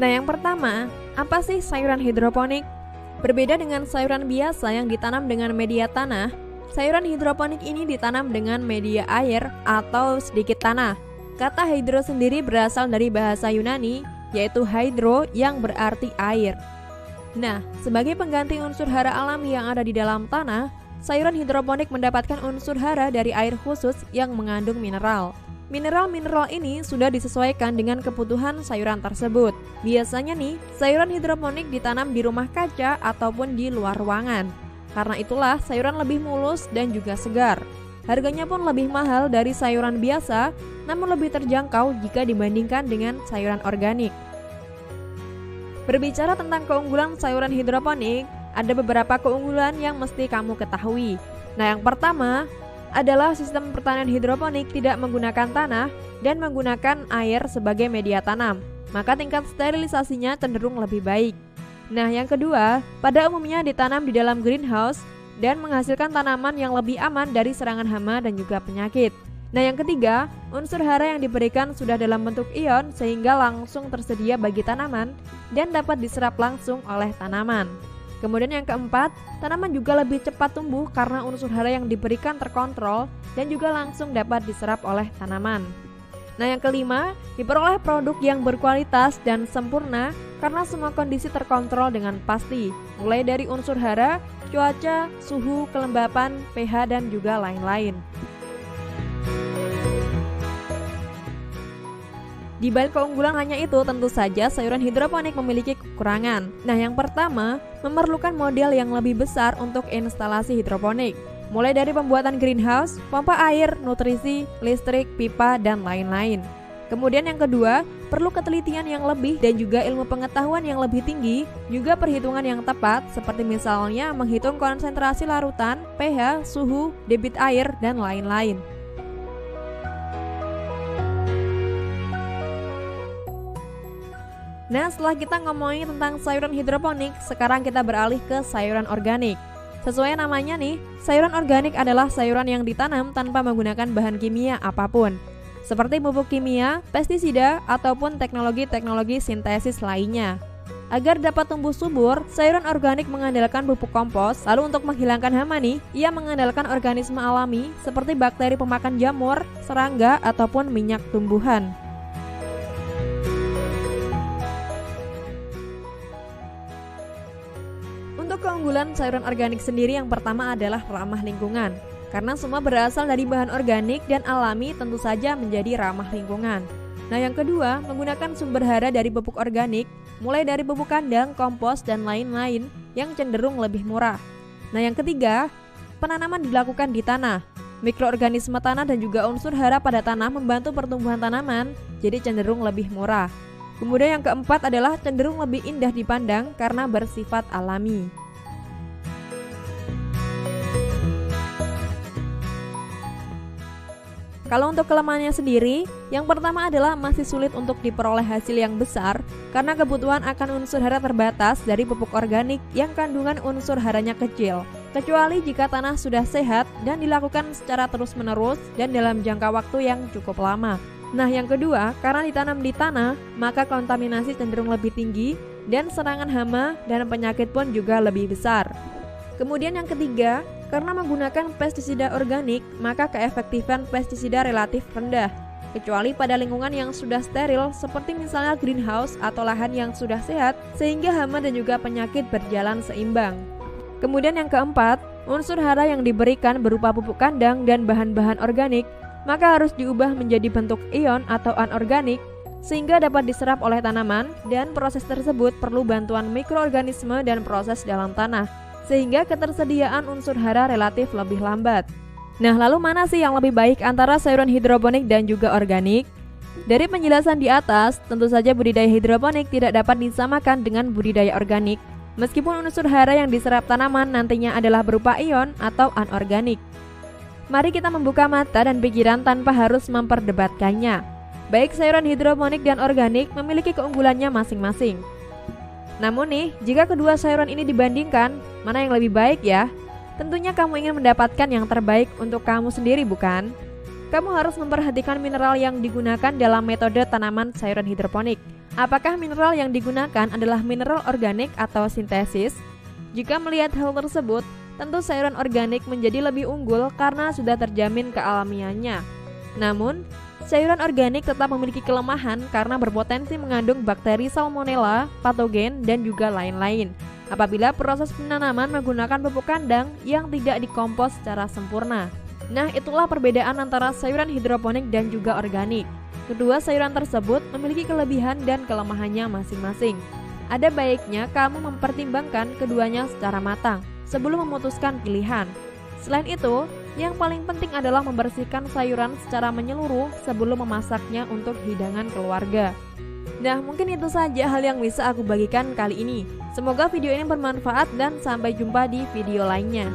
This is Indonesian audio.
Nah, yang pertama, apa sih sayuran hidroponik? Berbeda dengan sayuran biasa yang ditanam dengan media tanah, sayuran hidroponik ini ditanam dengan media air atau sedikit tanah. Kata hidro sendiri berasal dari bahasa Yunani, yaitu hydro yang berarti air. Nah, sebagai pengganti unsur hara alami yang ada di dalam tanah, sayuran hidroponik mendapatkan unsur hara dari air khusus yang mengandung mineral. Mineral-mineral ini sudah disesuaikan dengan kebutuhan sayuran tersebut. Biasanya nih, sayuran hidroponik ditanam di rumah kaca ataupun di luar ruangan. Karena itulah sayuran lebih mulus dan juga segar. Harganya pun lebih mahal dari sayuran biasa, namun lebih terjangkau jika dibandingkan dengan sayuran organik. Berbicara tentang keunggulan sayuran hidroponik, ada beberapa keunggulan yang mesti kamu ketahui. Nah, yang pertama adalah sistem pertanian hidroponik tidak menggunakan tanah dan menggunakan air sebagai media tanam, maka tingkat sterilisasinya cenderung lebih baik. Nah, yang kedua, pada umumnya ditanam di dalam greenhouse dan menghasilkan tanaman yang lebih aman dari serangan hama dan juga penyakit. Nah, yang ketiga, unsur hara yang diberikan sudah dalam bentuk ion sehingga langsung tersedia bagi tanaman dan dapat diserap langsung oleh tanaman. Kemudian yang keempat, tanaman juga lebih cepat tumbuh karena unsur hara yang diberikan terkontrol dan juga langsung dapat diserap oleh tanaman. Nah, yang kelima, diperoleh produk yang berkualitas dan sempurna karena semua kondisi terkontrol dengan pasti, mulai dari unsur hara, cuaca, suhu, kelembapan, pH, dan juga lain-lain. Di balik keunggulan hanya itu, tentu saja sayuran hidroponik memiliki kekurangan. Nah, yang pertama, memerlukan model yang lebih besar untuk instalasi hidroponik. Mulai dari pembuatan greenhouse, pompa air, nutrisi, listrik, pipa, dan lain-lain. Kemudian yang kedua, perlu ketelitian yang lebih dan juga ilmu pengetahuan yang lebih tinggi, juga perhitungan yang tepat, seperti misalnya menghitung konsentrasi larutan, pH, suhu, debit air, dan lain-lain. Nah, setelah kita ngomongin tentang sayuran hidroponik, sekarang kita beralih ke sayuran organik. Sesuai namanya nih, sayuran organik adalah sayuran yang ditanam tanpa menggunakan bahan kimia apapun, seperti pupuk kimia, pestisida, ataupun teknologi-teknologi sintesis lainnya. Agar dapat tumbuh subur, sayuran organik mengandalkan pupuk kompos. Lalu untuk menghilangkan hama nih, ia mengandalkan organisme alami seperti bakteri pemakan jamur, serangga, ataupun minyak tumbuhan. Untuk keunggulan sayuran organik sendiri, yang pertama adalah ramah lingkungan. Karena semua berasal dari bahan organik dan alami, tentu saja menjadi ramah lingkungan. Nah, yang kedua, menggunakan sumber hara dari pupuk organik, mulai dari pupuk kandang, kompos, dan lain-lain yang cenderung lebih murah. Nah, yang ketiga, penanaman dilakukan di tanah. Mikroorganisme tanah dan juga unsur hara pada tanah membantu pertumbuhan tanaman, jadi cenderung lebih murah. Kemudian yang keempat adalah cenderung lebih indah dipandang karena bersifat alami. Kalau untuk kelemahannya sendiri, yang pertama adalah masih sulit untuk diperoleh hasil yang besar karena kebutuhan akan unsur hara terbatas dari pupuk organik yang kandungan unsur haranya kecil, kecuali jika tanah sudah sehat dan dilakukan secara terus-menerus dan dalam jangka waktu yang cukup lama. Nah, yang kedua, karena ditanam di tanah, maka kontaminasi cenderung lebih tinggi dan serangan hama dan penyakit pun juga lebih besar. Kemudian yang ketiga, karena menggunakan pestisida organik, maka keefektifan pestisida relatif rendah, kecuali pada lingkungan yang sudah steril seperti misalnya greenhouse atau lahan yang sudah sehat, sehingga hama dan juga penyakit berjalan seimbang. Kemudian yang keempat, unsur hara yang diberikan berupa pupuk kandang dan bahan-bahan organik, maka harus diubah menjadi bentuk ion atau anorganik, sehingga dapat diserap oleh tanaman, dan proses tersebut perlu bantuan mikroorganisme dan proses dalam tanah, sehingga ketersediaan unsur hara relatif lebih lambat. Nah, lalu mana sih yang lebih baik antara sayuran hidroponik dan juga organik? Dari penjelasan di atas, tentu saja budidaya hidroponik tidak dapat disamakan dengan budidaya organik, meskipun unsur hara yang diserap tanaman nantinya adalah berupa ion atau anorganik. Mari kita membuka mata dan pikiran tanpa harus memperdebatkannya. Baik sayuran hidroponik dan organik memiliki keunggulannya masing-masing. Namun nih, jika kedua sayuran ini dibandingkan, mana yang lebih baik ya? Tentunya kamu ingin mendapatkan yang terbaik untuk kamu sendiri, bukan? Kamu harus memperhatikan mineral yang digunakan dalam metode tanaman sayuran hidroponik. Apakah mineral yang digunakan adalah mineral organik atau sintesis? Jika melihat hal tersebut, tentu sayuran organik menjadi lebih unggul karena sudah terjamin kealamiannya. Namun, sayuran organik tetap memiliki kelemahan karena berpotensi mengandung bakteri salmonella, patogen, dan juga lain-lain apabila proses penanaman menggunakan pupuk kandang yang tidak dikompos secara sempurna. Nah, itulah perbedaan antara sayuran hidroponik dan juga organik. Kedua sayuran tersebut memiliki kelebihan dan kelemahannya masing-masing. Ada baiknya kamu mempertimbangkan keduanya secara matang sebelum memutuskan pilihan. Selain itu, yang paling penting adalah membersihkan sayuran secara menyeluruh sebelum memasaknya untuk hidangan keluarga. Nah, mungkin itu saja hal yang bisa aku bagikan kali ini. Semoga video ini bermanfaat dan sampai jumpa di video lainnya.